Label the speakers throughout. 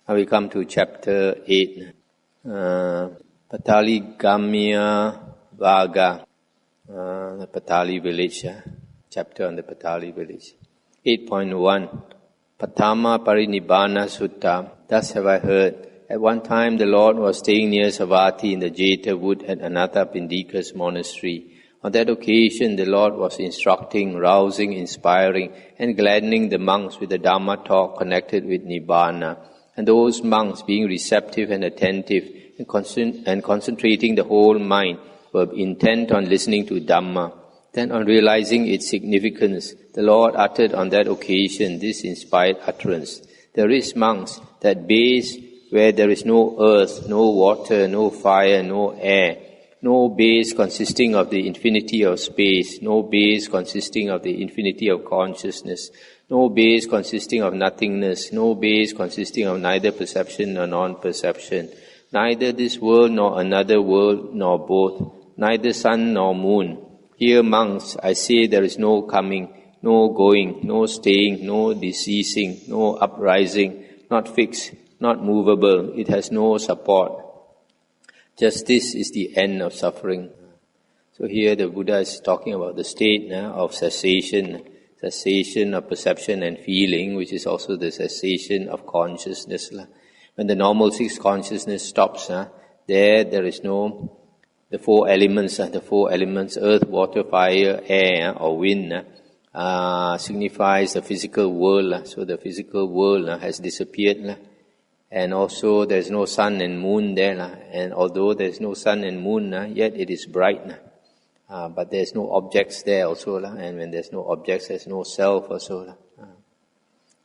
Speaker 1: Now we come to chapter 8. Patali Gamya Vaga, the Patali village, chapter on the Patali village. 8.1 Patama Parinibbana Sutta. Thus have I heard. At one time the Lord was staying near Savatthi in the Jeta wood at Anathapindika's monastery. On that occasion the Lord was instructing, rousing, inspiring and gladdening the monks with the Dhamma talk connected with Nibbana. And those monks, being receptive and attentive and concentrating the whole mind, were intent on listening to Dhamma. Then on realizing its significance, the Lord uttered on that occasion this inspired utterance. There is, monks, that base where there is no earth, no water, no fire, no air, no base consisting of the infinity of space, no base consisting of the infinity of consciousness, no base consisting of nothingness, no base consisting of neither perception nor non-perception, neither this world nor another world nor both, neither sun nor moon. Here, monks, I say there is no coming, no going, no staying, no deceasing, no uprising, not fixed, not movable. It has no support. Just this is the end of suffering. So here the Buddha is talking about the state of cessation of perception and feeling, which is also the cessation of consciousness. When the normal six consciousness stops, there is no, the four elements, earth, water, fire, air or wind, signifies the physical world. So the physical world has disappeared. And also there is no sun and moon there. And although there is no sun and moon, yet it is bright. But there is no objects there also. And when there is no objects, there is no self also.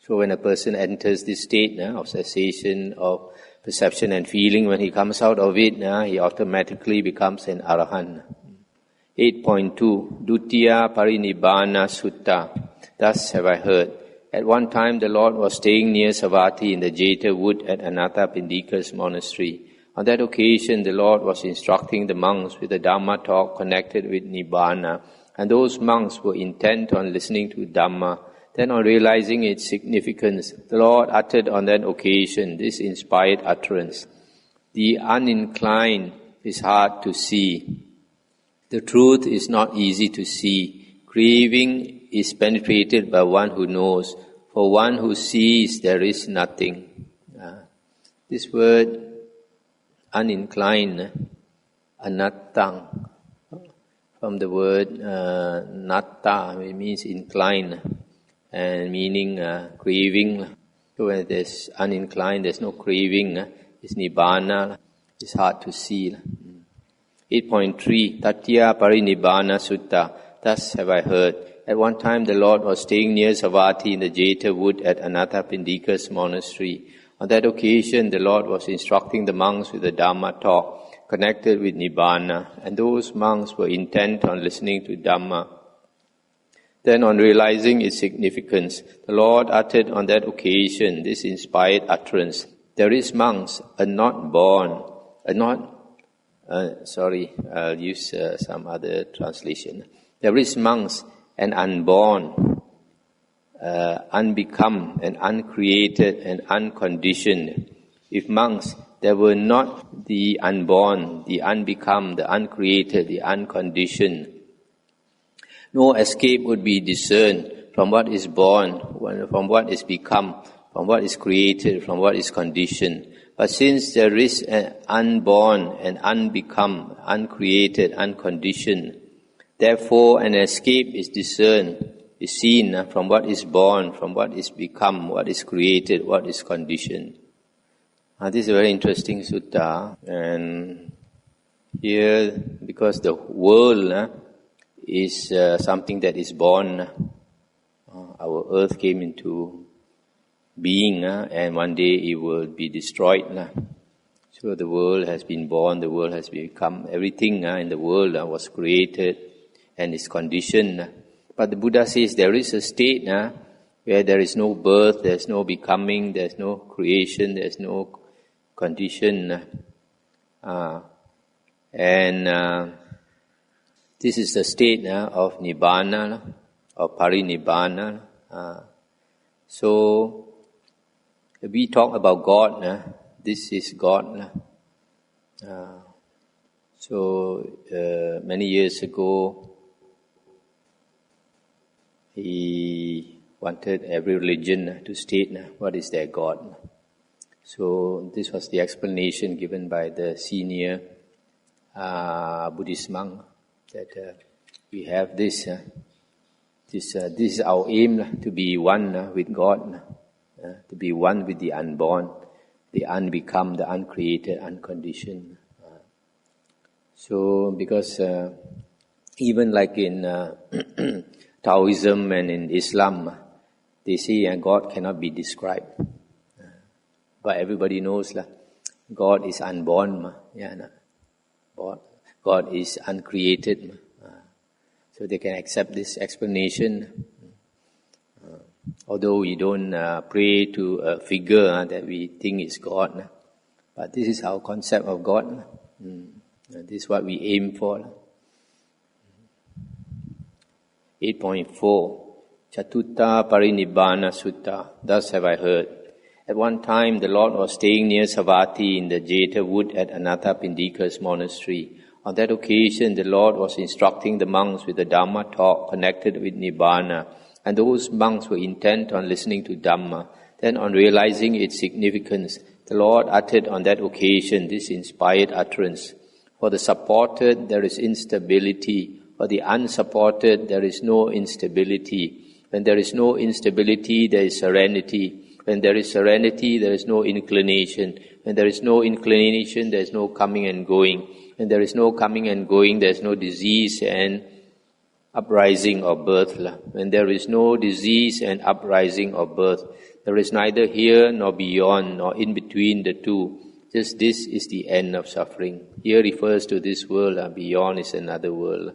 Speaker 1: So when a person enters this state of cessation of perception and feeling, when he comes out of it, he automatically becomes an arahant. 8.2 Dutiya Parinibbana Sutta. Thus have I heard. At one time the Lord was staying near Savatthi in the Jeta wood at Anathapindika's monastery. On that occasion the Lord was instructing the monks with the Dhamma talk connected with Nibbana, and those monks were intent on listening to Dhamma. Then on realizing its significance, the Lord uttered on that occasion this inspired utterance. The uninclined is hard to see. The truth is not easy to see. Craving is penetrated by one who knows. For one who sees, there is nothing. This word, uninclined, anattang, from the word natta, it means inclined, and meaning craving. So when there's uninclined, there's no craving, it's nibbana, it's hard to see. 8.3 Tatya Parinibbana Sutta. Thus have I heard. At one time the Lord was staying near Savatthi in the Jeta wood at Anathapindika's monastery. On that occasion the Lord was instructing the monks with the Dhamma talk connected with Nibbana, and those monks were intent on listening to Dhamma. Then on realizing its significance, the Lord uttered on that occasion this inspired utterance. There is, monks, I'll use some other translation. There is, monks, an unborn, unbecome, and uncreated, and unconditioned. If, monks, there were not the unborn, the unbecome, the uncreated, the unconditioned, no escape would be discerned from what is born, from what is become, from what is created, from what is conditioned. But since there is an unborn, an unbecome, uncreated, unconditioned, therefore an escape is discerned, is seen from what is born, from what is become, what is created, what is conditioned. This is a very interesting sutta. And here, because the world is something that is born, our earth came into being, and one day it will be destroyed. So the world has been born, the world has become, everything in the world was created and is conditioned. But the Buddha says there is a state where there is no birth, there is no becoming, there is no creation, there is no condition. This is the state of Nibbana, of Parinibbana. So We talk about God, this is God. Many years ago, he wanted every religion to state what is their God. So this was the explanation given by the senior Buddhist monk, that we have this. This is our aim, to be one with God, to be one with the unborn, the unbecome, the uncreated, unconditioned. Because even like in Taoism and in Islam, they say God cannot be described. But everybody knows God is unborn. God is uncreated. So they can accept this explanation. Although we don't pray to a figure that we think is God. But this is our concept of God. This is what we aim for. 8.4 Chatutta Parinibbana Sutta. Thus have I heard. At one time, the Lord was staying near Savatthi in the Jeta wood at Anathapindika's monastery. On that occasion, the Lord was instructing the monks with the Dhamma talk connected with Nibbana, and those monks were intent on listening to Dhamma. Then, on realizing its significance, the Lord uttered on that occasion this inspired utterance: For the supported, there is instability. For the unsupported, there is no instability. When there is no instability, there is serenity. When there is serenity, there is no inclination. When there is no inclination, there is no coming and going. When there is no coming and going, there is no disease and uprising of birth. When there is no disease and uprising of birth, there is neither here nor beyond nor in between the two. Just this is the end of suffering. Here refers to this world, beyond is another world.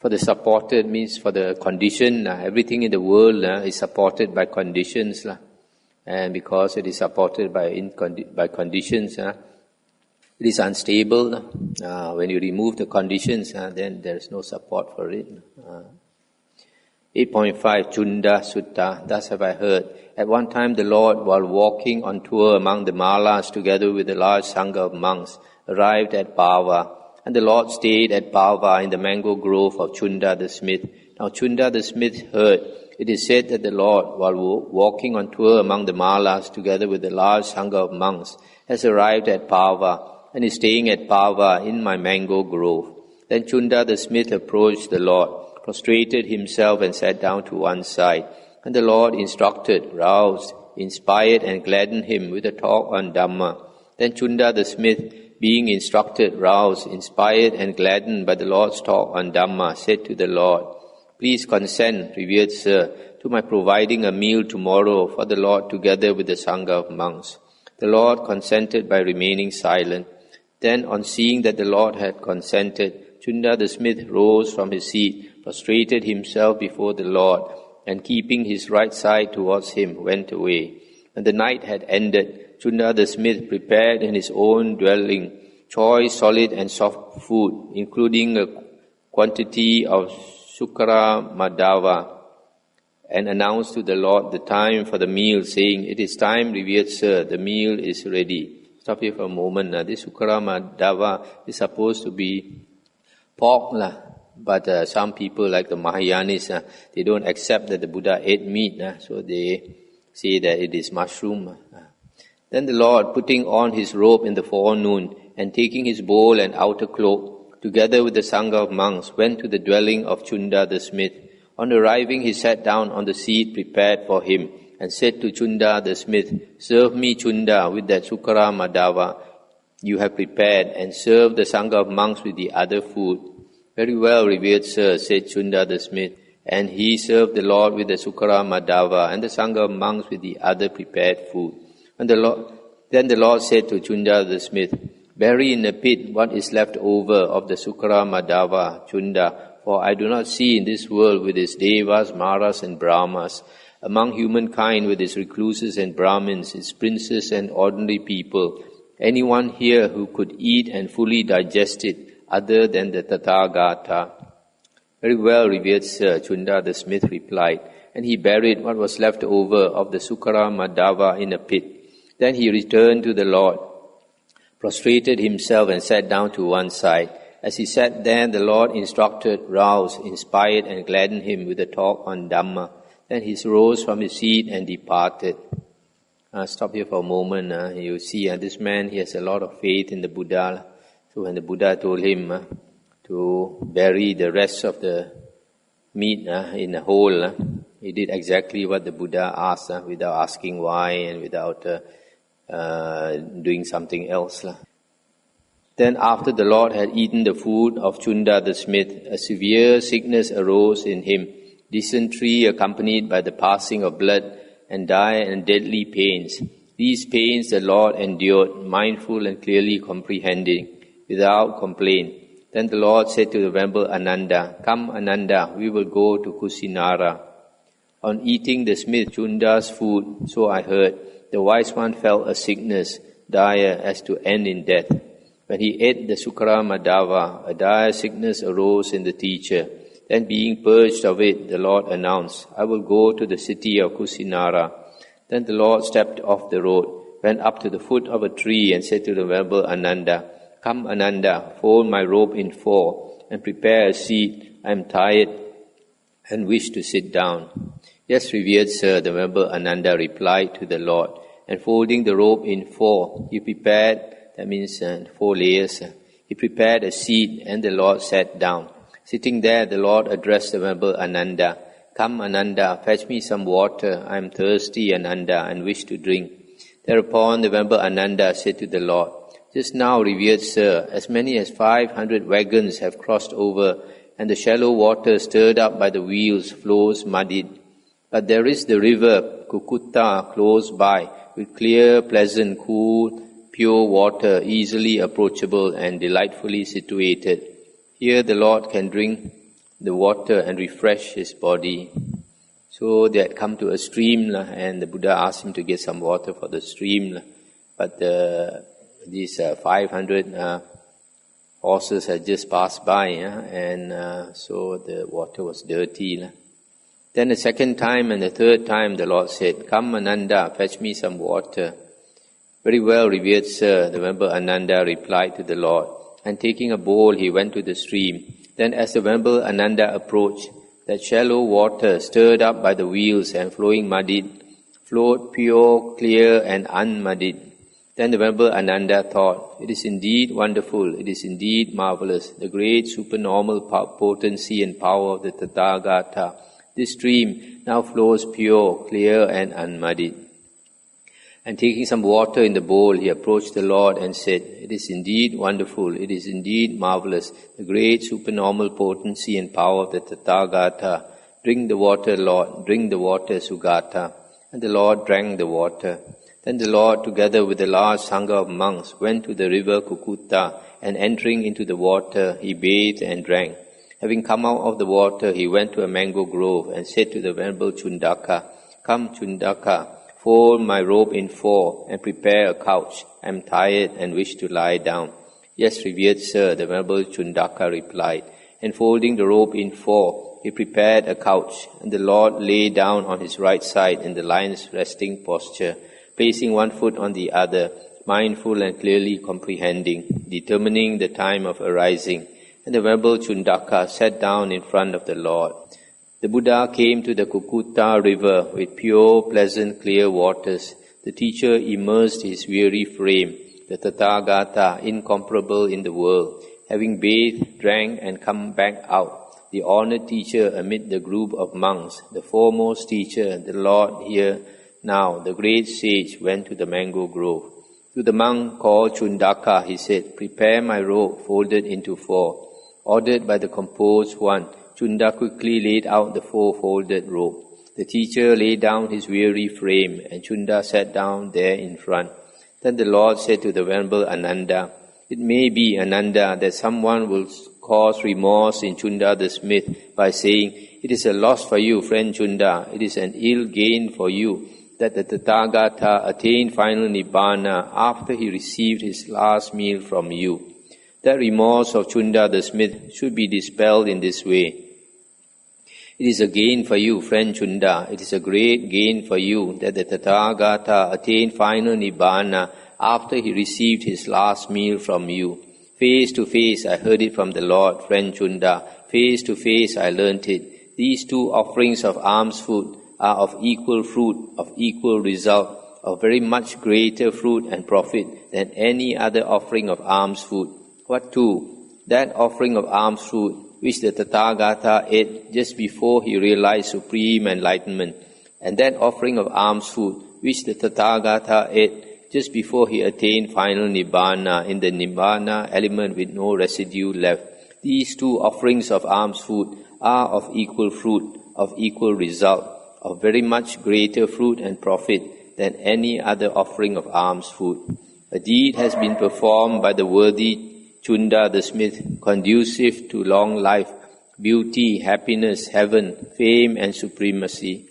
Speaker 1: For the supported means for the condition. Everything in the world is supported by conditions. And because it is supported by conditions, it is unstable. When you remove the conditions, then there is no support for it. 8.5 Chunda Sutta. Thus have I heard. At one time the Lord, while walking on tour among the Malas together with a large sangha of monks, arrived at Pava. And the Lord stayed at Pava in the mango grove of Chunda the smith. Now Chunda the smith heard. It is said that the Lord, while walking on tour among the Malas together with a large sangha of monks, has arrived at Pava and is staying at Pava in my mango grove. Then Chunda the smith approached the Lord, prostrated himself and sat down to one side. And the Lord instructed, roused, inspired and gladdened him with a talk on Dhamma. Then Chunda the smith, being instructed, roused, inspired and gladdened by the Lord's talk on Dhamma, said to the Lord, Please consent, revered Sir, to my providing a meal tomorrow for the Lord together with the Sangha of monks. The Lord consented by remaining silent. Then, on seeing that the Lord had consented, Chunda the smith rose from his seat, prostrated himself before the Lord, and keeping his right side towards him, went away. When the night had ended, Chunda the smith prepared in his own dwelling choice, solid and soft food, including a quantity of sukara madava, and announced to the Lord the time for the meal, saying, It is time, revered Sir, the meal is ready. Stop here for a moment. This sukara madava is supposed to be pork, but some people like the Mahayanis, they don't accept that the Buddha ate meat, so they say that it is mushroom. Then the Lord, putting on his robe in the forenoon, and taking his bowl and outer cloak, together with the Sangha of monks, went to the dwelling of Chunda the smith. On arriving, he sat down on the seat prepared for him, and said to Chunda the smith, Serve me, Chunda, with that sukara madava you have prepared, and serve the Sangha of monks with the other food. Very well, revered Sir, said Chunda the smith, and he served the Lord with the sukara madava, and the Sangha of monks with the other prepared food. Then the Lord said to Chunda the smith, Bury in a pit what is left over of the sukara madava, Chunda, for I do not see in this world with its devas, maras and brahmas, among humankind with its recluses and brahmins, its princes and ordinary people, anyone here who could eat and fully digest it other than the Tathagata. Very well, revered sir, Chunda the smith replied, and he buried what was left over of the Sukara Madhava in a pit. Then he returned to the Lord, prostrated himself and sat down to one side. As he sat there, the Lord instructed, roused, inspired and gladdened him with a talk on Dhamma. Then he rose from his seat and departed. Stop here for a moment. You see, this man, he has a lot of faith in the Buddha. So when the Buddha told him to bury the rest of the meat in a hole, he did exactly what the Buddha asked, without asking why and without doing something else. Then after the Lord had eaten the food of Chunda the smith, a severe sickness arose in him, dysentery accompanied by the passing of blood, and dire and deadly pains. These pains the Lord endured, mindful and clearly comprehending, without complaint. Then the Lord said to the Venerable Ananda, "Come, Ananda, we will go to Kusinara." On eating the smith Chunda's food, so I heard, the wise one felt a sickness, dire as to end in death. When he ate the Sukara Madhava, a dire sickness arose in the teacher. Then being purged of it, the Lord announced, "I will go to the city of Kusinara." Then the Lord stepped off the road, went up to the foot of a tree and said to the Venerable Ananda, "Come, Ananda, fold my robe in four and prepare a seat. I am tired and wish to sit down." "Yes, revered sir," the Venerable Ananda replied to the Lord, and folding the robe in four, he prepared, that means 4 layers, he prepared a seat and the Lord sat down. Sitting there, the Lord addressed the Venerable Ananda, "Come, Ananda, fetch me some water. I am thirsty, Ananda, and wish to drink." Thereupon the Venerable Ananda said to the Lord, "Just now, revered sir, as many as 500 wagons have crossed over, and the shallow water stirred up by the wheels flows muddied. But there is the river Khuddaka close by, with clear, pleasant, cool, pure water, easily approachable and delightfully situated. Here the Lord can drink the water and refresh his body." So they had come to a stream, and the Buddha asked him to get some water for the stream. But these 500 horses had just passed by, and so the water was dirty. Then the second time and the third time the Lord said, "Come, Ananda, fetch me some water." "Very well, revered sir," the Venerable Ananda replied to the Lord, and taking a bowl he went to the stream. Then as the Venerable Ananda approached, that shallow water, stirred up by the wheels and flowing muddied, flowed pure, clear and unmuddied. Then the Venerable Ananda thought, "It is indeed wonderful, it is indeed marvelous, the great supernormal potency and power of the Tathagata. This stream now flows pure, clear and unmuddied." And taking some water in the bowl, he approached the Lord and said, "It is indeed wonderful, it is indeed marvelous, the great supernormal potency and power of the Tathagata. Drink the water, Lord, drink the water, Sugata." And the Lord drank the water. Then the Lord, together with a large sangha of monks, went to the river Khuddaka, and entering into the water, he bathed and drank. Having come out of the water, he went to a mango grove and said to the Venerable Chundaka, "Come, Chundaka, fold my robe in four and prepare a couch. I am tired and wish to lie down." "Yes, revered sir," the Venerable Chundaka replied, and folding the robe in four, he prepared a couch, and the Lord lay down on his right side in the lion's resting posture, placing one foot on the other, mindful and clearly comprehending, determining the time of arising. And the Venerable Chundaka sat down in front of the Lord. The Buddha came to the Khuddaka river with pure, pleasant, clear waters. The teacher immersed his weary frame, the Tathagata, incomparable in the world, having bathed, drank, and come back out. The honored teacher amid the group of monks, the foremost teacher, the Lord here now, the great sage, went to the mango grove. To the monk called Chundaka, he said, "Prepare my robe folded into four." Ordered by the composed one, Chunda quickly laid out the four-folded robe. The teacher laid down his weary frame, and Chunda sat down there in front. Then the Lord said to the Venerable Ananda, "It may be, Ananda, that someone will cause remorse in Chunda the smith by saying, 'It is a loss for you, friend Chunda, it is an ill gain for you that the Tathagata attained final Nibbana after he received his last meal from you.' That remorse of Chunda the smith should be dispelled in this way. It is a gain for you, friend Chunda. It is a great gain for you that the Tathagata attained final Nibbana after he received his last meal from you. Face to face I heard it from the Lord, friend Chunda. Face to face I learnt it. These two offerings of alms food are of equal fruit, of equal result, of very much greater fruit and profit than any other offering of alms food. What two? That offering of alms food which the Tathagata ate just before he realized supreme enlightenment, and that offering of alms food which the Tathagata ate just before he attained final Nibbana, in the Nibbana element with no residue left. These two offerings of alms food are of equal fruit, of equal result, of very much greater fruit and profit than any other offering of alms food. A deed has been performed by the worthy Chunda the smith, conducive to long life, beauty, happiness, heaven, fame and supremacy.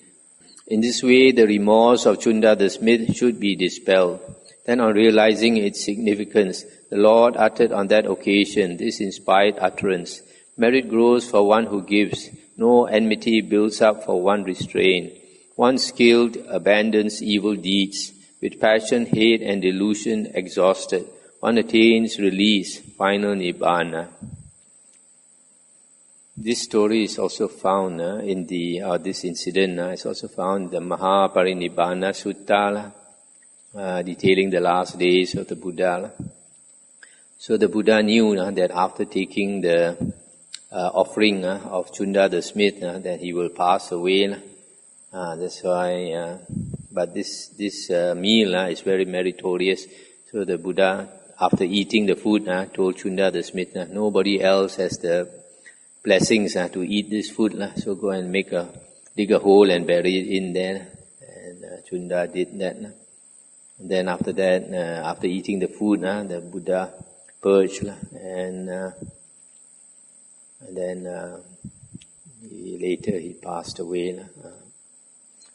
Speaker 1: In this way, the remorse of Chunda the smith should be dispelled. Then on realizing its significance, the Lord uttered on that occasion this inspired utterance: merit grows for one who gives, no enmity builds up for one restrained. One skilled abandons evil deeds, with passion, hate and delusion exhausted. One attains release, final Nibbana. This story is also found in this incident is also found in the Mahaparinibbana Sutta, detailing the last days of the Buddha. So the Buddha knew that after taking the offering of Chunda the smith, that he will pass away. That's why, but this meal is very meritorious. So the Buddha, after eating the food, told Chunda the smith, nobody else has the blessings to eat this food, so go and dig a hole and bury it in there. And Chunda did that. And then after that, after eating the food, the Buddha purged, and then later he passed away.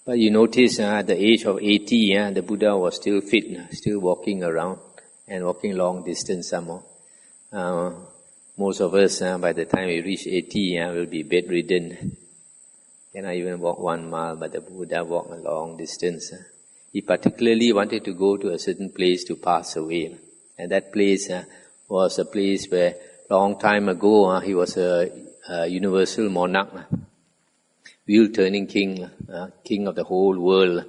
Speaker 1: But you notice at the age of 80, the Buddha was still fit, still walking around and walking long distance some more. Most of us, by the time we reach 80, will be bedridden. Cannot even walk 1 mile, but the Buddha walked a long distance. He particularly wanted to go to a certain place to pass away. And that place was a place where long time ago he was a universal monarch, wheel-turning king, king of the whole world.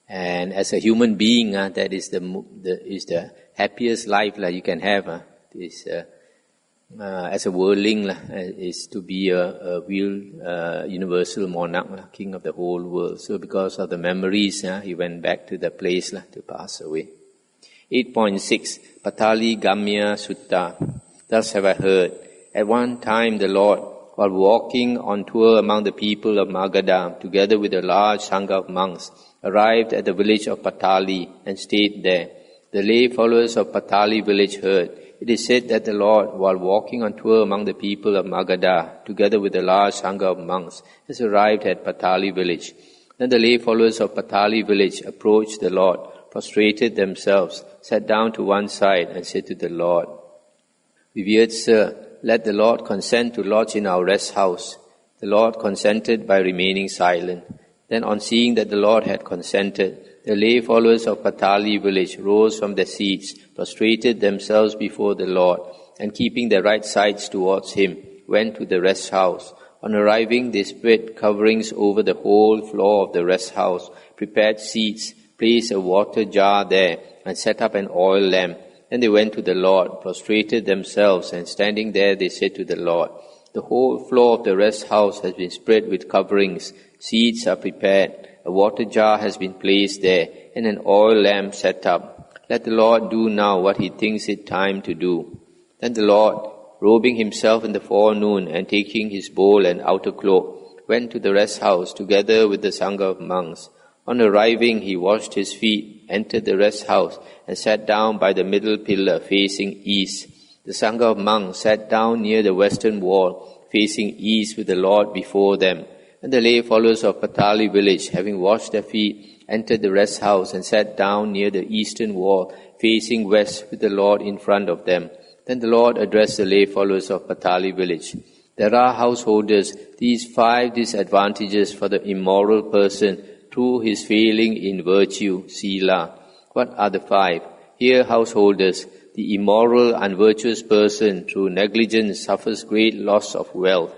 Speaker 1: And as a human being, that is the happiest life you can have. As a worldling, is to be a real universal monarch, king of the whole world. So because of the memories, he went back to the place to pass away. 8.6 Patali Gamya Sutta. Thus have I heard. At one time the Lord, while walking on tour among the people of Magadha, together with a large sangha of monks, arrived at the village of Patali and stayed there. The lay followers of Patali village heard. It is said that the Lord, while walking on tour among the people of Magadha, together with a large sangha of monks, has arrived at Patali village. Then the lay followers of Patali village approached the Lord, prostrated themselves, sat down to one side, and said to the Lord, "Revered Sir, let the Lord consent to lodge in our rest house." The Lord consented by remaining silent. Then on seeing that the Lord had consented, the lay followers of Patali village rose from their seats, prostrated themselves before the Lord, and keeping their right sides towards Him, went to the rest house. On arriving, they spread coverings over the whole floor of the rest house, prepared seats, placed a water jar there, and set up an oil lamp. Then they went to the Lord, prostrated themselves, and standing there they said to the Lord, "The whole floor of the rest house has been spread with coverings, seats are prepared, a water jar has been placed there, and an oil lamp set up. Let the Lord do now what He thinks it time to do." Then the Lord, robing Himself in the forenoon and taking His bowl and outer cloak, went to the rest house together with the sangha of monks. On arriving, He washed His feet, entered the rest house, and sat down by the middle pillar facing east. The sangha of monks sat down near the western wall, facing east with the Lord before them. And the lay followers of Patali village, having washed their feet, entered the rest house and sat down near the eastern wall, facing west with the Lord in front of them. Then the Lord addressed the lay followers of Patali village. There are householders, these 5 disadvantages for the immoral person through his failing in virtue, sila. What are the 5? Here, householders, the immoral, unvirtuous person through negligence suffers great loss of wealth.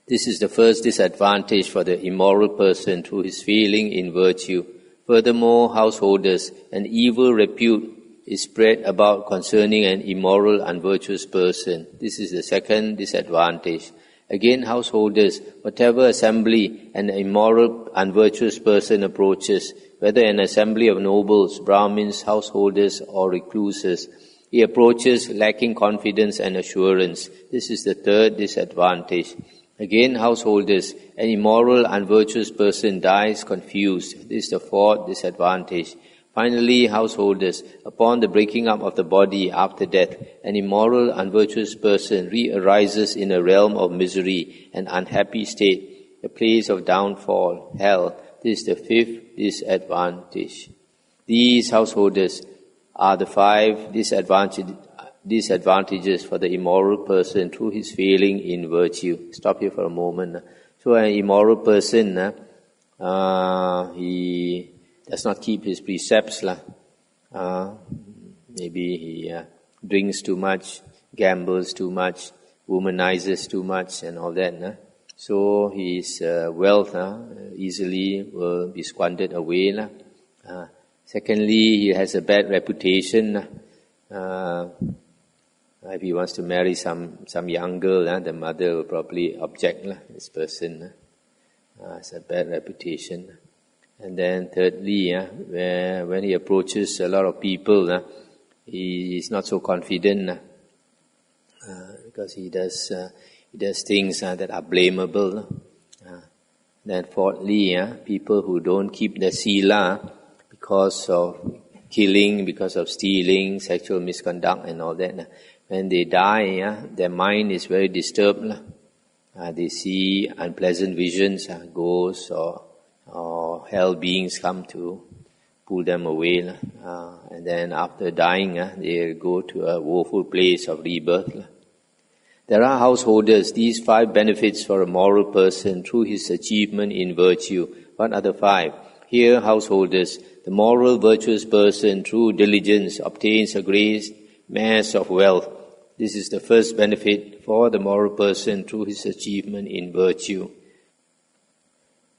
Speaker 1: This is the first disadvantage for the immoral person through his failing in virtue. Furthermore, householders, an evil repute is spread about concerning an immoral, unvirtuous person. This is the second disadvantage. Again, householders, whatever assembly an immoral, unvirtuous person approaches, whether an assembly of nobles, Brahmins, householders, or recluses, he approaches lacking confidence and assurance. This is the third disadvantage. Again, householders, an immoral, unvirtuous person dies confused. This is the fourth disadvantage. Finally, householders, upon the breaking up of the body after death, an immoral, unvirtuous person re-arises in a realm of misery and unhappy state, a place of downfall, hell. This is the fifth disadvantage. These householders are the 5 disadvantages for the immoral person through his failing in virtue. Stop here for a moment. So an immoral person, he does not keep his precepts. Maybe he drinks too much, gambles too much, womanizes too much and all that. So his wealth easily will be squandered away. Secondly, he has a bad reputation. If he wants to marry some young girl, the mother will probably object. This person has a bad reputation. And then thirdly, when he approaches a lot of people, he is not so confident because he does things that are blamable. Then fourthly, people who don't keep the sila because of killing, because of stealing, sexual misconduct and all that, when they die, their mind is very disturbed. They see unpleasant visions, ghosts or hell beings come to pull them away. And then after dying, they go to a woeful place of rebirth. There are householders, these 5 benefits for a moral person through his achievement in virtue. What are the 5? Here, householders, the moral virtuous person through diligence obtains a great mass of wealth. This is the first benefit for the moral person through his achievement in virtue.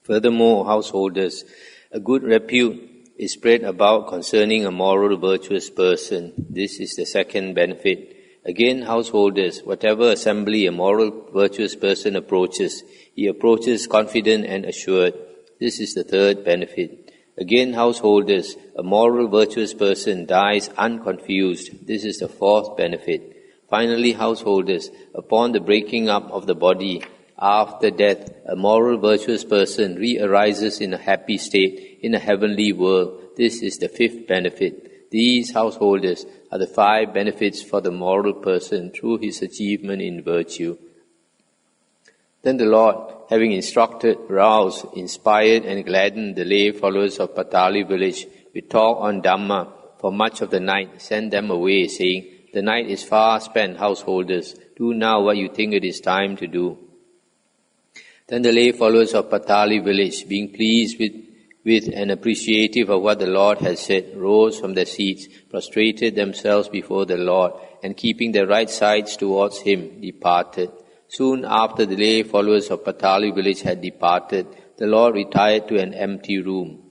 Speaker 1: Furthermore, householders, a good repute is spread about concerning a moral virtuous person. This is the second benefit. Again, householders, whatever assembly a moral virtuous person approaches, he approaches confident and assured. This is the third benefit. Again, householders, a moral virtuous person dies unconfused. This is the fourth benefit. Finally, householders, upon the breaking up of the body after death, a moral virtuous person re-arises in a happy state in a heavenly world. This is the fifth benefit. These householders are the 5 benefits for the moral person through his achievement in virtue. Then the Lord, having instructed, roused, inspired and gladdened the lay followers of Patali village with talk on Dhamma for much of the night, sent them away, saying, "The night is far spent, householders. Do now what you think it is time to do." Then the lay followers of Patali village, being pleased with and appreciative of what the Lord had said, rose from their seats, prostrated themselves before the Lord, and keeping their right sides towards Him, departed. Soon after the lay followers of Patali village had departed, the Lord retired to an empty room.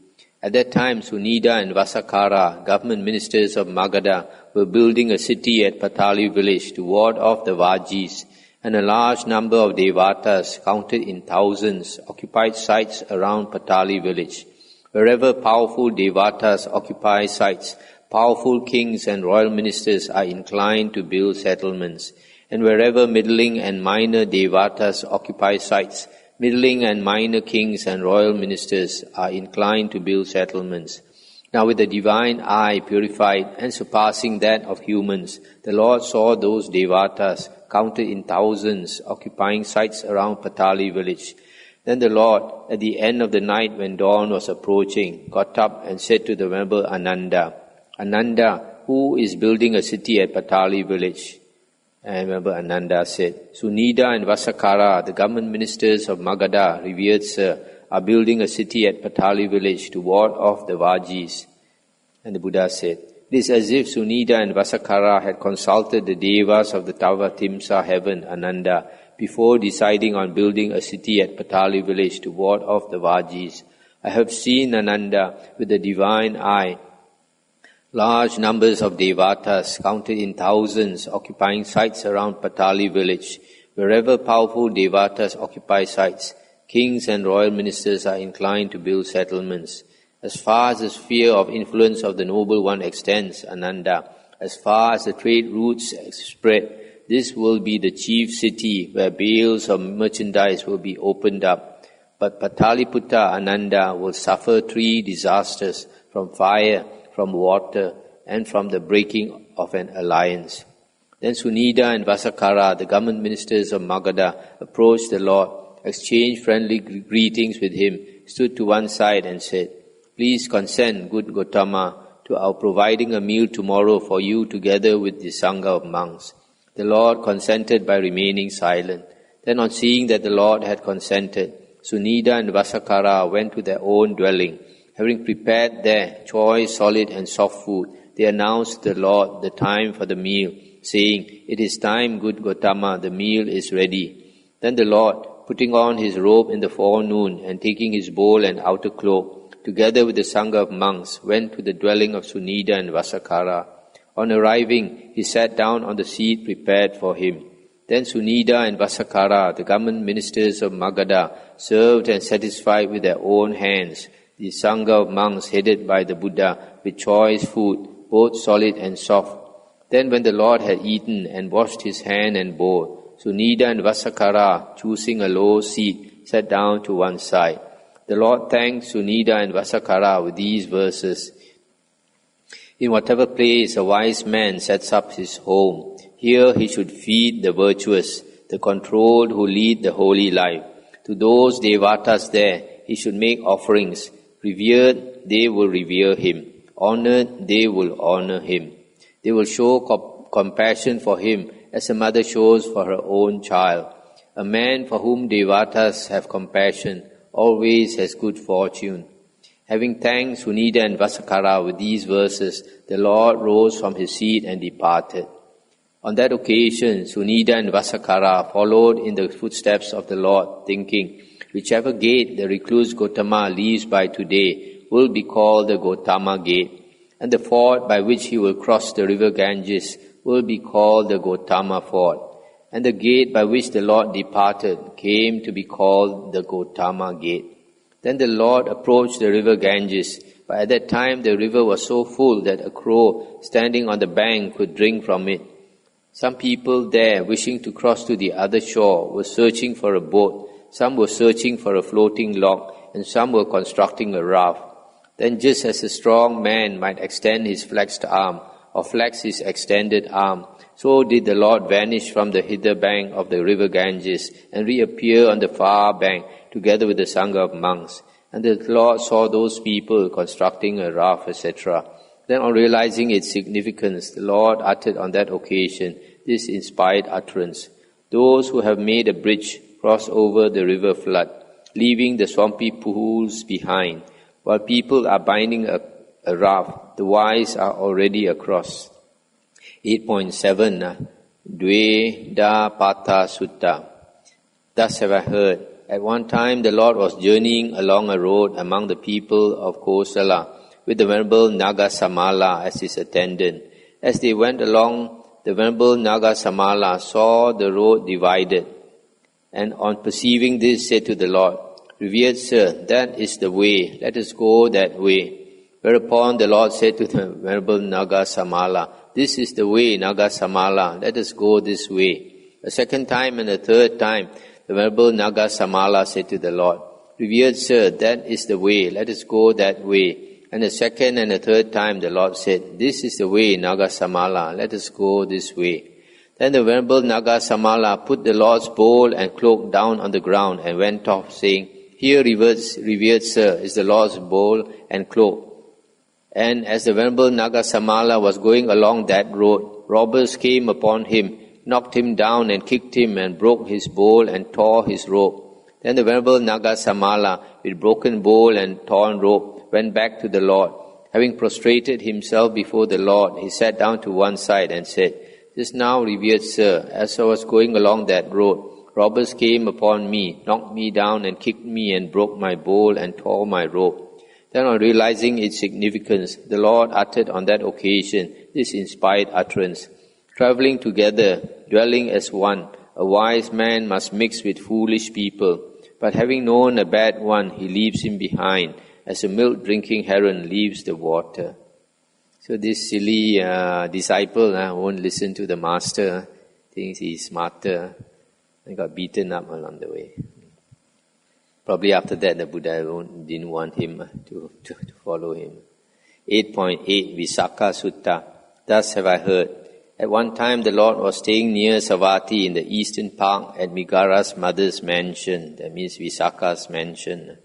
Speaker 1: At that time, Sunida and Vasakara, government ministers of Magadha, were building a city at Patali village to ward off the Vajis, and a large number of Devatas, counted in thousands, occupied sites around Patali village. Wherever powerful Devatas occupy sites, powerful kings and royal ministers are inclined to build settlements. And wherever middling and minor Devatas occupy sites, middling and minor kings and royal ministers are inclined to build settlements. Now with the divine eye purified and surpassing that of humans, the Lord saw those Devatas, counted in thousands, occupying sites around Patali village. Then the Lord, at the end of the night when dawn was approaching, got up and said to the venerable Ananda, "Ananda, who is building a city at Patali village?" And remember Ananda said, Sunida and Vasakara, the government ministers of Magadha, revered sir, are building a city at Patali village to ward off the Vajis. And the Buddha said, it is as if Sunida and Vasakara had consulted the Devas of the Tavatimsa heaven, Ananda, before deciding on building a city at Patali village to ward off the Vajis. I have seen, Ananda, with the divine eye, large numbers of Devatas, counted in thousands, occupying sites around Patali village. Wherever powerful Devatas occupy sites, kings and royal ministers are inclined to build settlements. As far as the sphere of influence of the Noble One extends, Ananda, as far as the trade routes spread, this will be the chief city where bales of merchandise will be opened up. But Pataliputta, Ananda, will suffer 3 disasters from fire, from water, and from the breaking of an alliance. Then Sunida and Vasakara, the government ministers of Magadha, approached the Lord, exchanged friendly greetings with him, stood to one side and said, Please consent, good Gautama, to our providing a meal tomorrow for you together with the Sangha of monks. The Lord consented by remaining silent. Then on seeing that the Lord had consented, Sunida and Vasakara went to their own dwelling. Having prepared there choice, solid and soft food, they announced to the Lord the time for the meal, saying, It is time, good Gautama, the meal is ready. Then the Lord, putting on his robe in the forenoon and taking his bowl and outer cloak, together with the Sangha of monks, went to the dwelling of Sunida and Vasakara. On arriving, he sat down on the seat prepared for him. Then Sunida and Vasakara, the government ministers of Magadha, served and satisfied with their own hands the Sangha of monks headed by the Buddha with choice food, both solid and soft. Then when the Lord had eaten and washed his hand and bowl, Sunida and Vasakara, choosing a low seat, sat down to one side. The Lord thanked Sunida and Vasakara with these verses. In whatever place a wise man sets up his home, here he should feed the virtuous, the controlled who lead the holy life. To those Devatas there, he should make offerings. Revered, they will revere him. Honored, they will honor him. They will show compassion for him as a mother shows for her own child. A man for whom Devatas have compassion always has good fortune. Having thanked Sunida and Vasakara with these verses, the Lord rose from his seat and departed. On that occasion, Sunida and Vasakara followed in the footsteps of the Lord, thinking, whichever gate the recluse Gautama leaves by today will be called the Gautama gate, and the ford by which he will cross the river Ganges will be called the Gautama ford, and the gate by which the Lord departed came to be called the Gautama gate. Then the Lord approached the river Ganges, but at that time the river was so full that a crow standing on the bank could drink from it. Some people there, wishing to cross to the other shore, were searching for a boat. Some were searching for a floating log, and some were constructing a raft. Then just as a strong man might extend his flexed arm, or flex his extended arm, so did the Lord vanish from the hither bank of the river Ganges and reappear on the far bank together with the Sangha of monks. And the Lord saw those people constructing a raft, etc. Then on realizing its significance, the Lord uttered on that occasion this inspired utterance. Those who have made a bridge cross over the river flood, leaving the swampy pools behind. While people are binding a raft, the wise are already across. 8.7 Dve Da Pata Sutta. Thus have I heard. At one time the Lord was journeying along a road among the people of Kosala with the Venerable Nagasamala as his attendant. As they went along, the Venerable Nagasamala saw the road divided, and on perceiving this said to the Lord, Revered Sir, that is the way, let us go that way. Whereupon the Lord said to the Venerable Nagasamala, This is the way, Nagasamala, let us go this way. A second time and a third time, the Venerable Nagasamala said to the Lord, Revered Sir, that is the way, let us go that way. And the second and the third time the Lord said, This is the way, Nagasamala, let us go this way. Then the Venerable Nagasamala put the Lord's bowl and cloak down on the ground and went off, saying, Here, revered Sir, is the Lord's bowl and cloak. And as the Venerable Nagasamala was going along that road, robbers came upon him, knocked him down and kicked him and broke his bowl and tore his robe. Then the Venerable Nagasamala, with broken bowl and torn robe, went back to the Lord. Having prostrated himself before the Lord, he sat down to one side and said, "Just now, revered Sir, as I was going along that road, robbers came upon me, knocked me down and kicked me and broke my bowl and tore my robe." Then on realizing its significance, the Lord uttered on that occasion this inspired utterance: "Travelling together, dwelling as one, a wise man must mix with foolish people. But having known a bad one, he leaves him behind, as a milk-drinking heron leaves the water." So this silly disciple won't listen to the master, thinks he's smarter, and got beaten up along the way. Probably after that the Buddha didn't want him to follow him. 8.8 Visakha Sutta. Thus have I heard. At one time the Lord was staying near Savatthi in the eastern park at Migara's mother's mansion, that means Visakha's mansion.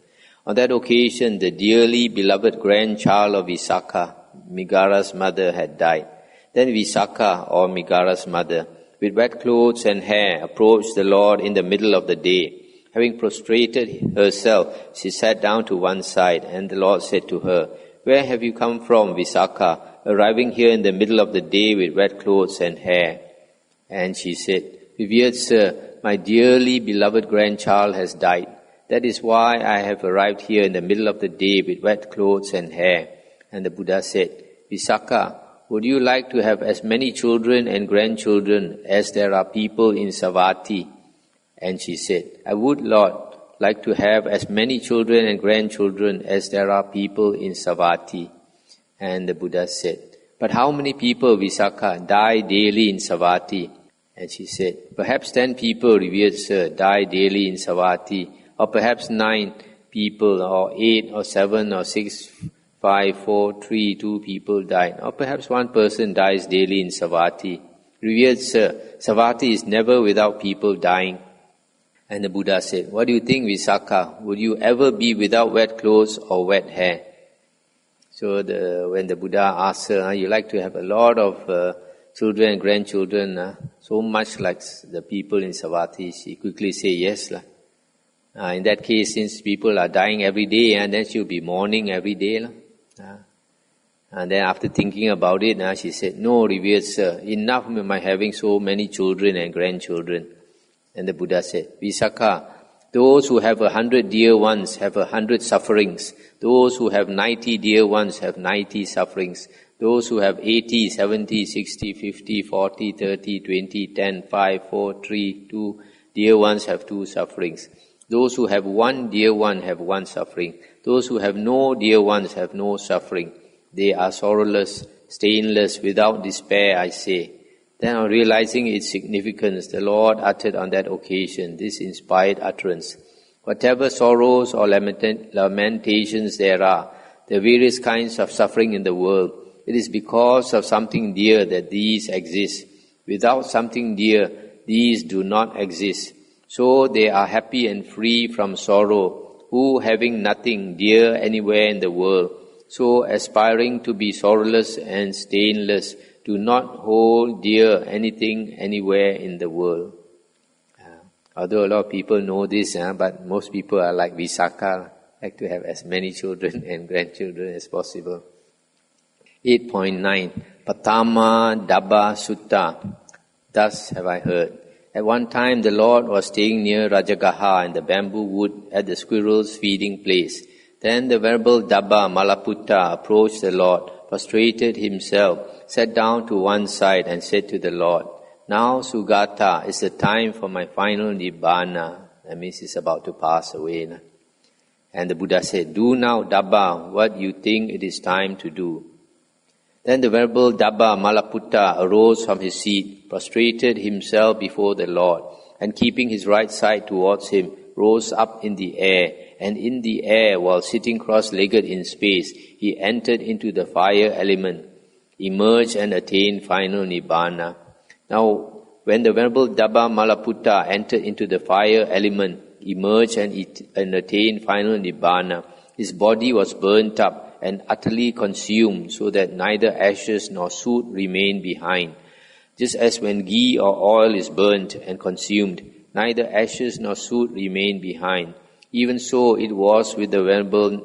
Speaker 1: On that occasion the dearly beloved grandchild of Visakha, Migara's mother, had died. Then Visakha, or Migara's mother, with wet clothes and hair, approached the Lord in the middle of the day. Having prostrated herself, she sat down to one side, and the Lord said to her, "Where have you come from, Visakha, arriving here in the middle of the day with wet clothes and hair?" And she said, "Revered Sir, my dearly beloved grandchild has died. That is why I have arrived here in the middle of the day with wet clothes and hair." And the Buddha said, "Visakha, would you like to have as many children and grandchildren as there are people in Savatthi?" And she said, "I would, Lord, like to have as many children and grandchildren as there are people in Savatthi." And the Buddha said, "But how many people, Visakha, die daily in Savatthi?" And she said, "Perhaps 10 people, revered Sir, die daily in Savatthi, or perhaps 9 people, or 8 or 7 or 6, 5, 4, 3, 2 people died, or perhaps 1 person dies daily in Savatthi. Revered Sir, Savatthi is never without people dying." And the Buddha said, "What do you think, Visakha? Would you ever be without wet clothes or wet hair?" So when the Buddha asked her, "You like to have a lot of children and grandchildren, so much like the people in Savatthi?" She quickly said, "Yes. In that case, since people are dying every day, then she'll be mourning every day. And then after thinking about it, she said, "No, revered Sir, enough of my having so many children and grandchildren." And the Buddha said, "Visakha, those who have 100 dear ones have 100 sufferings. Those who have 90 dear ones have 90 sufferings. Those who have 80, 70, 60, 50, 40, 30, 20, 10, 5, 4, 3, 2 dear ones have 2 sufferings. Those who have 1 dear one have 1 suffering. Those who have no dear ones have no suffering. They are sorrowless, stainless, without despair, I say." Then on realizing its significance, the Lord uttered on that occasion this inspired utterance: "Whatever sorrows or lamentations there are, the various kinds of suffering in the world, it is because of something dear that these exist. Without something dear, these do not exist. So they are happy and free from sorrow, who, having nothing dear anywhere in the world, so aspiring to be sorrowless and stainless, do not hold dear anything anywhere in the world." Although a lot of people know this, but most people are like Visakha, like to have as many children and grandchildren as possible. 8.9 Patama Dabba Sutta. Thus have I heard. At one time the Lord was staying near Rajagaha in the bamboo wood at the squirrels' feeding place. Then the Venerable Dabba Malaputta approached the Lord, prostrated himself, sat down to one side and said to the Lord, "Now, Sugata, is the time for my final Nibbana." That means it's about to pass away. And the Buddha said, "Do now, Dabba, what you think it is time to do." Then the Venerable Dabba Malaputta arose from his seat, prostrated himself before the Lord, and keeping his right side towards him, rose up in the air, and in the air, while sitting cross-legged in space, he entered into the fire element, emerged and attained final Nibbana. Now, when the Venerable Dabba Malaputta entered into the fire element, emerged and attained final Nibbana, his body was burnt up and utterly consumed, so that neither ashes nor soot remained behind. Just as when ghee or oil is burnt and consumed, neither ashes nor soot remain behind. Even so it was with the Venerable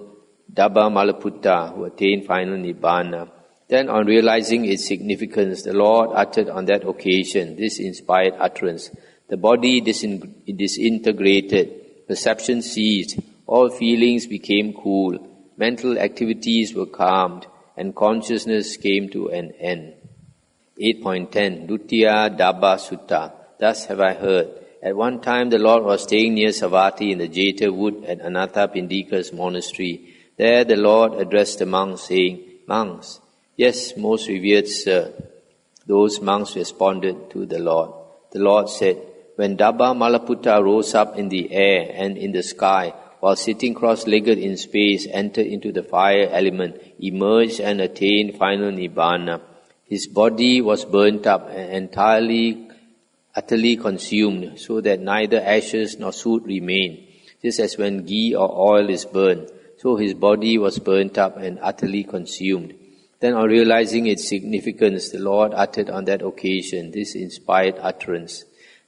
Speaker 1: Dhammavuddho who attained final Nibbana. Then on realizing its significance, the Lord uttered on that occasion this inspired utterance. The body disintegrated, perception ceased, all feelings became cool, mental activities were calmed, and consciousness came to an end. 8.10 Duttiya Dabba Sutta. Thus have I heard. At one time the Lord was staying near Savatthi in the Jeta wood at Anathapindika's monastery. There the Lord addressed the monks, saying, Monks, yes, most revered sir. Those monks responded to the Lord. The Lord said, When Dabba Malaputta rose up in the air and in the sky, while sitting cross-legged in space, entered into the fire element, emerged and attained final Nibbana. His body was burnt up and utterly consumed, so that neither ashes nor soot remained. Just as when ghee or oil is burned, so his body was burnt up and utterly consumed. Then on realizing its significance, the Lord uttered on that occasion this inspired utterance.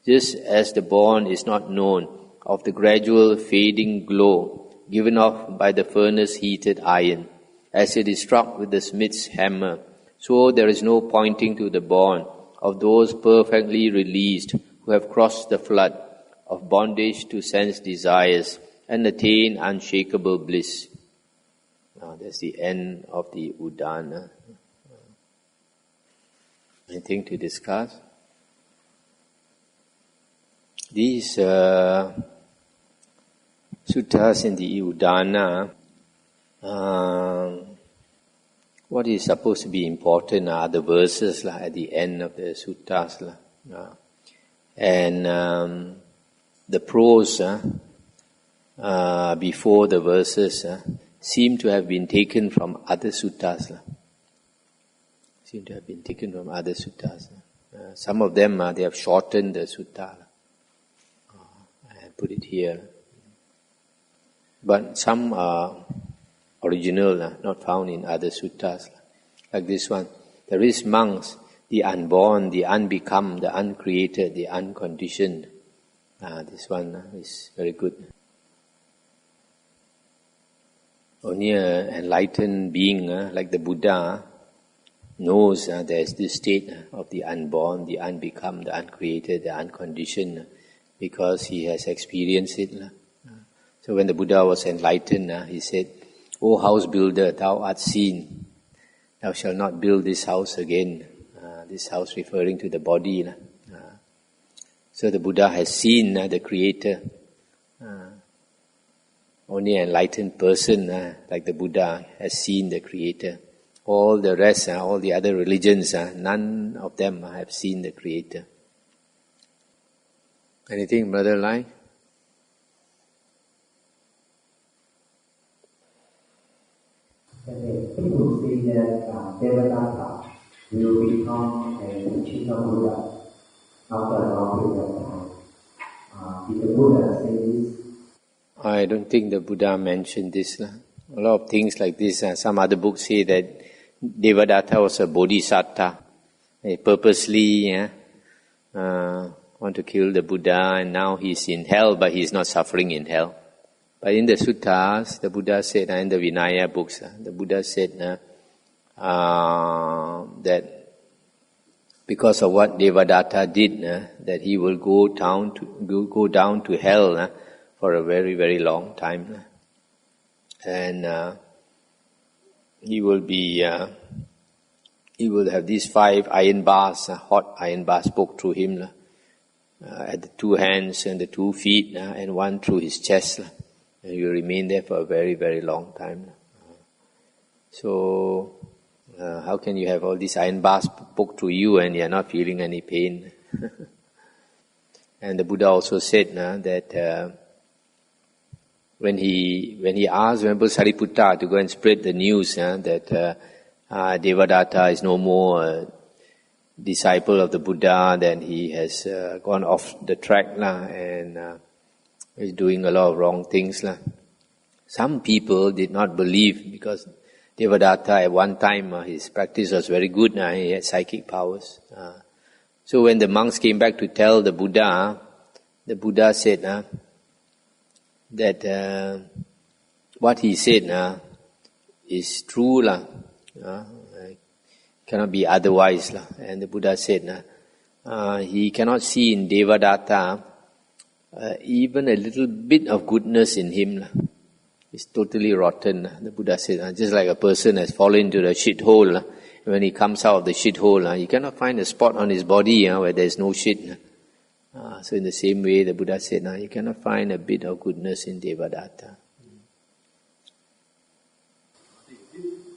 Speaker 1: Just as the born is not known of the gradual fading glow given off by the furnace-heated iron, as it is struck with the smith's hammer, so there is no pointing to the born of those perfectly released who have crossed the flood of bondage to sense desires and attain unshakable bliss. Now that's the end of the Udana. Anything to discuss? These suttas in the Udana, what is supposed to be important are the verses at the end of the suttas. And the prose before the verses seem to have been taken from other suttas. Some of them, they have shortened the sutta. I put it here. But some are original, not found in other suttas. Like this one. There is monks, the unborn, the unbecome, the uncreated, the unconditioned. This one is very good. Only an enlightened being like the Buddha knows there is this state of the unborn, the unbecome, the uncreated, the unconditioned, because he has experienced it. So when the Buddha was enlightened, he said, O house builder, thou art seen. Thou shalt not build this house again. This house referring to the body. So the Buddha has seen the Creator. Only an enlightened person like the Buddha has seen the Creator. All the rest, all the other religions, none of them have seen the Creator. Anything, Brother Lai?
Speaker 2: People say that Devadatta will become a Chitta Buddha after a long period of time. Did the Buddha say this?
Speaker 1: I don't think the Buddha mentioned this. A lot of things like this. Some other books say that Devadatta was a bodhisattva. He purposely want to kill the Buddha, and now he's in hell, but he's not suffering in hell. But in the suttas, the Buddha said, in the Vinaya books, the Buddha said that because of what Devadatta did, that he will go down to hell for a very, very long time. And he will have these 5 iron bars, hot iron bars poked through him, at the 2 hands and the 2 feet, and 1 through his chest. And he will remain there for a very, very long time. So, how can you have all these iron bars poked through you and you are not feeling any pain? And the Buddha also said that when he asked Venerable Sariputta to go and spread the news that Devadatta is no more a disciple of the Buddha, then he has gone off the track and is doing a lot of wrong things. Some people did not believe because Devadatta at one time his practice was very good, he had psychic powers. So when the monks came back to tell the Buddha said that what he said is true cannot be otherwise And the Buddha said he cannot see in Devadatta even a little bit of goodness in him It's totally rotten. The Buddha said just like a person has fallen into the shit hole. When he comes out of the shit hole, he cannot find a spot on his body where there is no shit. So in the same way, the Buddha said, you cannot find a bit of goodness in Devadatta.
Speaker 2: It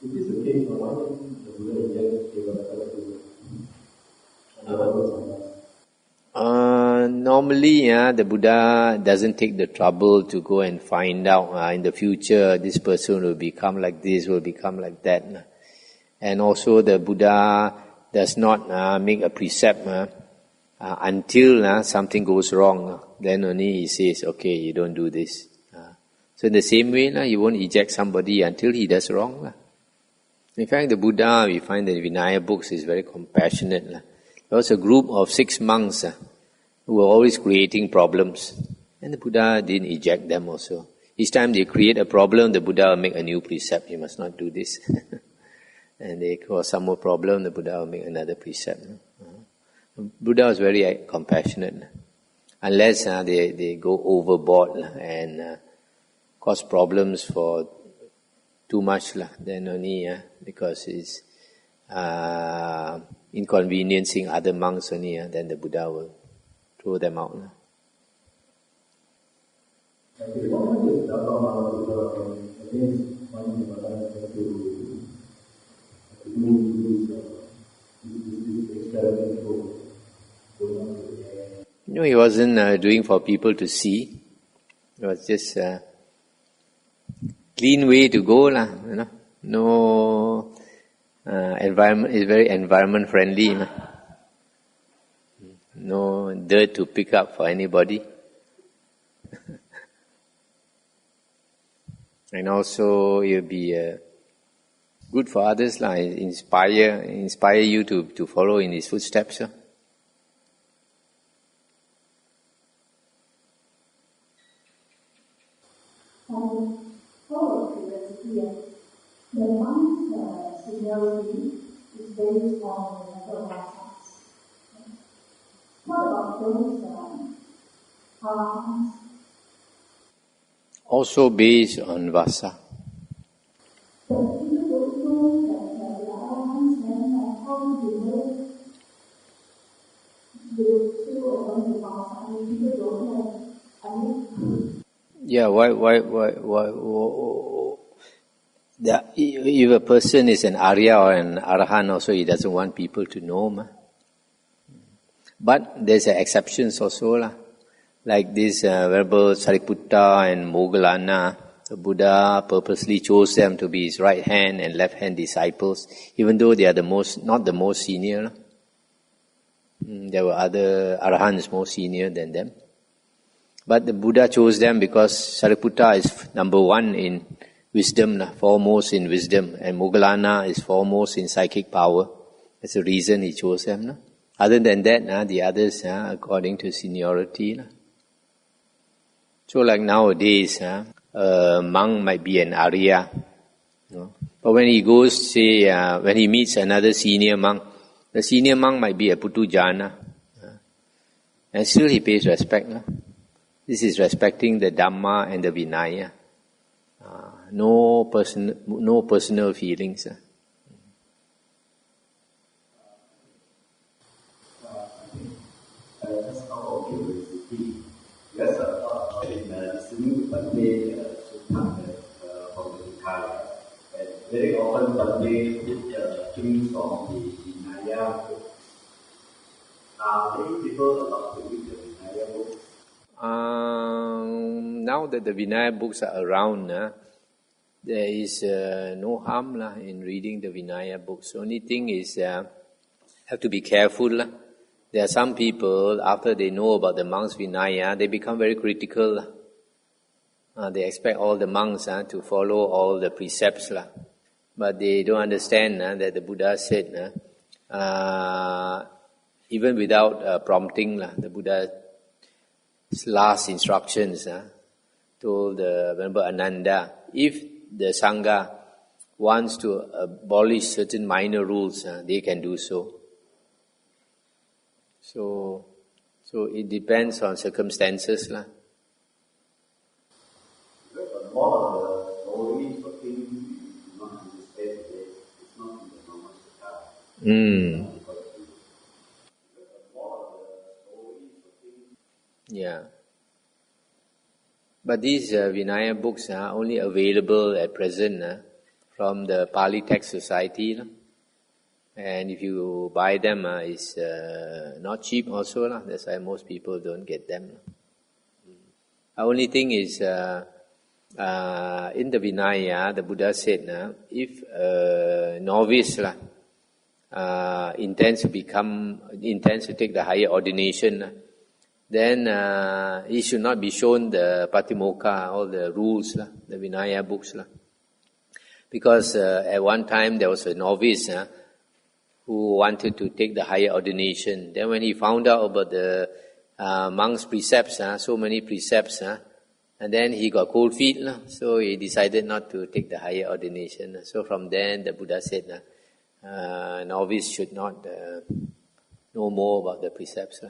Speaker 2: is the case, why didn't the Buddha reject Devadatta
Speaker 1: normally, the Buddha doesn't take the trouble to go and find out in the future this person will become like this, will become like that. And also the Buddha does not make a precept until something goes wrong. Then only he says, okay, you don't do this. So in the same way, you won't eject somebody until he does wrong. In fact, the Buddha, we find that Vinaya books is very compassionate. There was a group of 6 monks who were always creating problems. And the Buddha didn't eject them also. Each time they create a problem, the Buddha will make a new precept. You must not do this. And they cause some more problem, the Buddha will make another precept. Buddha was very compassionate. Unless they go overboard and cause problems for too much, then only because it's inconveniencing other monks only, then the Buddha will throw them out. No, he wasn't doing for people to see. It was just a clean way to go, No environment is very environment friendly. No dirt to pick up for anybody. And also it will be good for others, inspire you to follow in his footsteps.
Speaker 3: The monk's seniority is based on the number of lifetimes. What about those arahants?
Speaker 1: Also based on vasa.
Speaker 3: But people don't know that the arahants then how to live still on the vasa. People don't know.
Speaker 1: Yeah, why if a person is an Arya or an Arahant also, he doesn't want people to know. But there's exceptions also. Like this Venerable Sariputta and Moggallana, the Buddha purposely chose them to be his right hand and left hand disciples, even though they are not the most senior. There were other Arahants more senior than them. But the Buddha chose them because Sariputta is number 1 in wisdom, foremost in wisdom, and Moggallana is foremost in psychic power. That's the reason he chose them. Other than that, the others according to seniority. So like nowadays, a monk might be an Arya. But when he goes, when he meets another senior monk, the senior monk might be a Putujana. And still he pays respect. This is respecting the Dhamma and the Vinaya. No personal feelings.
Speaker 2: Just out of curiosity, there's listening to Bhante from the Nikaya, and very often Bhante put things from the Vinaya book. Are many people allowed to read the Vinaya books?
Speaker 1: Now that the Vinaya books are around, there is no harm in reading the Vinaya books. The only thing is have to be careful. There are some people, after they know about the monks' Vinaya, they become very critical. They expect all the monks to follow all the precepts. But they don't understand that the Buddha said, even without prompting, the Buddha's last instructions told Venerable Ananda, if the Sangha wants to abolish certain minor rules, they can do so. So it depends on circumstances.
Speaker 2: Because a lot of the stories or things you do not understand today, it's not in the Dhammavuddho.
Speaker 1: Yeah. But these Vinaya books are only available at present from the Pali Text Society. And if you buy them, it's not cheap also. That's why most people don't get them. The only thing is, in the Vinaya, the Buddha said, if a novice intends to take the higher ordination, then he should not be shown the Patimokkha, all the rules, the Vinaya books. Because at one time there was a novice who wanted to take the higher ordination. Then when he found out about the monk's precepts, so many precepts, and then he got cold feet, so he decided not to take the higher ordination. So from then the Buddha said, novice should not know more about the precepts.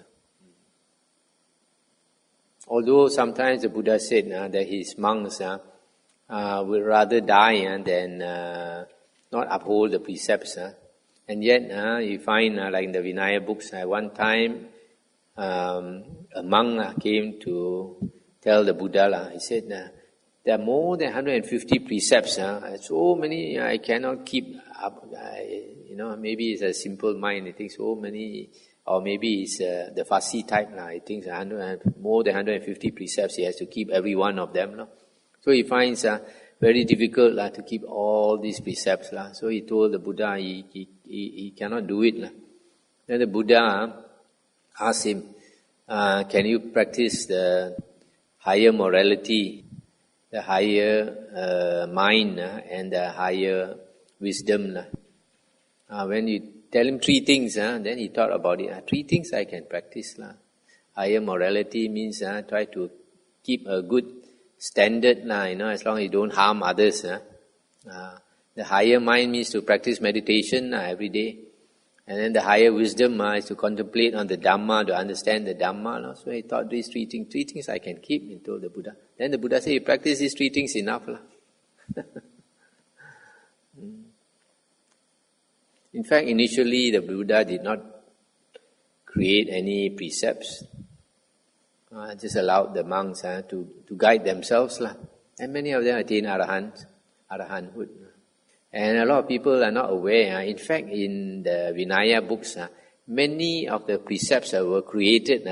Speaker 1: Although sometimes the Buddha said that his monks would rather die than not uphold the precepts. And yet you find, like in the Vinaya books, one time a monk came to tell the Buddha, he said, there are more than 150 precepts. So many I cannot keep up. Maybe it's a simple mind, he thinks so many. Or maybe it's the fussy type. He thinks more than 150 precepts, he has to keep every one of them. So he finds very difficult to keep all these precepts. So he told the Buddha he cannot do it. Then the Buddha asked him, can you practice the higher morality, the higher mind, and the higher wisdom? When you tell him 3 things, then he thought about it. 3 things I can practice. Higher morality means try to keep a good standard, as long as you don't harm others. The higher mind means to practice meditation every day. And then the higher wisdom is to contemplate on the Dhamma, to understand the Dhamma. So he thought these 3 things. 3 things I can keep, he told the Buddha. Then the Buddha said, you practice these 3 things enough. In fact, initially the Buddha did not create any precepts. Just allowed the monks to guide themselves. And many of them attained arahanthood. And a lot of people are not aware. In fact, in the Vinaya books, many of the precepts were created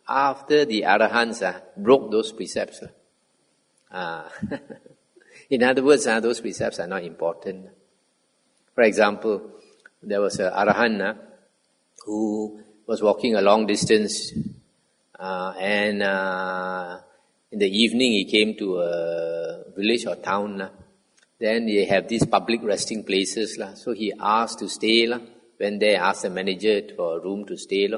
Speaker 1: after the arahants broke those precepts. In other words, those precepts are not important. For example, there was an arahant who was walking a long distance, and in the evening he came to a village or town. Then they have these public resting places. So he asked to stay. When they asked the manager for a room to stay.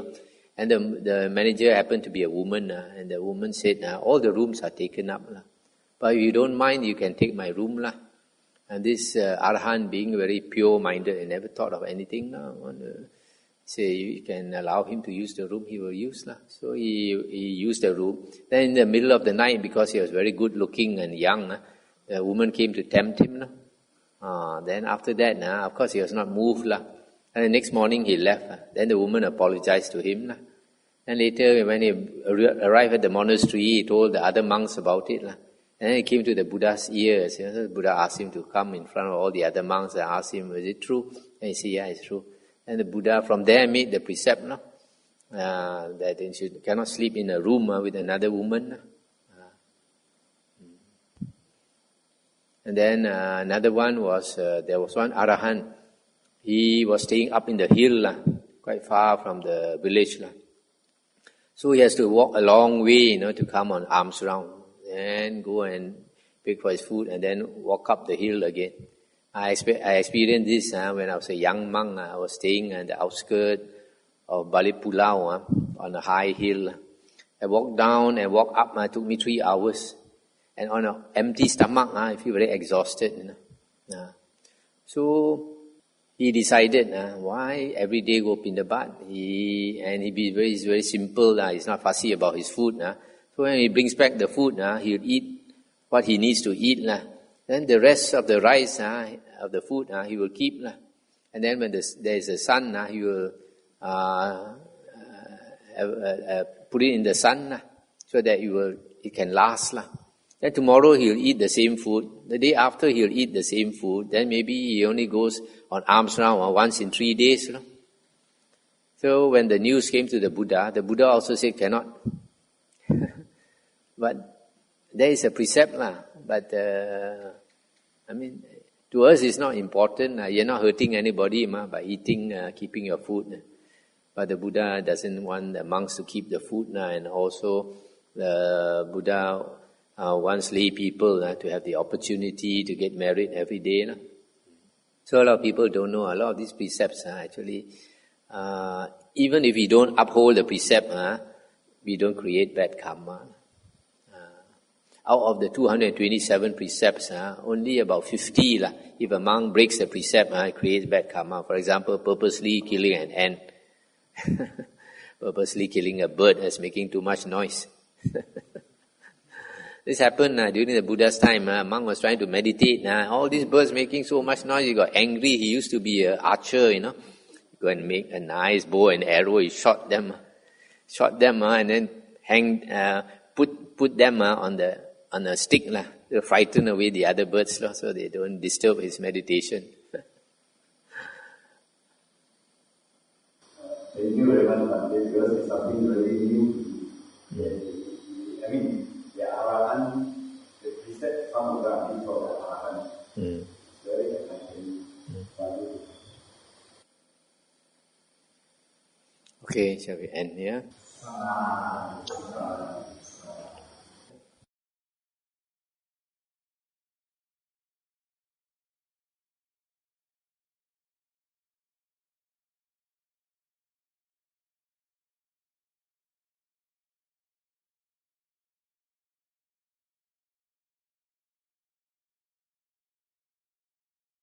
Speaker 1: And the manager happened to be a woman. And the woman said, all the rooms are taken up. But if you don't mind, you can take my room. And this arahant, being very pure-minded and never thought of anything, say you can allow him to use the room, he will use. So he used the room. Then in the middle of the night, because he was very good-looking and young, the woman came to tempt him. Then after that, of course he was not moved. And the next morning he left. Then the woman apologized to him. And later when he arrived at the monastery, he told the other monks about it. And then he came to the Buddha's ears. The Buddha asked him to come in front of all the other monks and asked him, is it true? And he said, yeah, it's true. And the Buddha from there made the precept that you cannot sleep in a room with another woman. And then another one was, there was one arahant. He was staying up in the hill, quite far from the village. So he has to walk a long way, to come on arms round. Then go and pick for his food and then walk up the hill again. I experienced this when I was a young monk. I was staying at the outskirts of Balik Pulau on a high hill. I walked down and walked up. It took me 3 hours. And on an empty stomach, I feel very exhausted. So he decided, why every day go Pindabat? He's very simple. He's not fussy about his food. So when he brings back the food, he'll eat what he needs to eat. Then the rest of the rice of the food, he will keep. And then when there is a sun, he will put it in the sun so that it can last. Then tomorrow he'll eat the same food. The day after he'll eat the same food. Then maybe he only goes on alms round once in 3 days. So when the news came to the Buddha also said cannot. But there is a precept. But to us it's not important. You're not hurting anybody by eating, keeping your food. But the Buddha doesn't want the monks to keep the food. And also the Buddha wants lay people to have the opportunity to get married every day. So a lot of people don't know. A lot of these precepts actually, even if we don't uphold the precept, we don't create bad karma. Out of the 227 precepts, only about 50, if a monk breaks the precept, it creates bad karma. For example, purposely killing an ant, purposely killing a bird that's making too much noise. This happened during the Buddha's time. A monk was trying to meditate. All these birds making so much noise, he got angry. He used to be an archer, Go and make a nice bow and arrow. He shot them, and then put them on a stick to frighten away the other birds, so they don't disturb his meditation.
Speaker 2: Thank you very much, Bhante, because it's something very new. The Arahan, the precept, some of them for the Arahan. Very enlightening.
Speaker 1: Okay, shall we end here?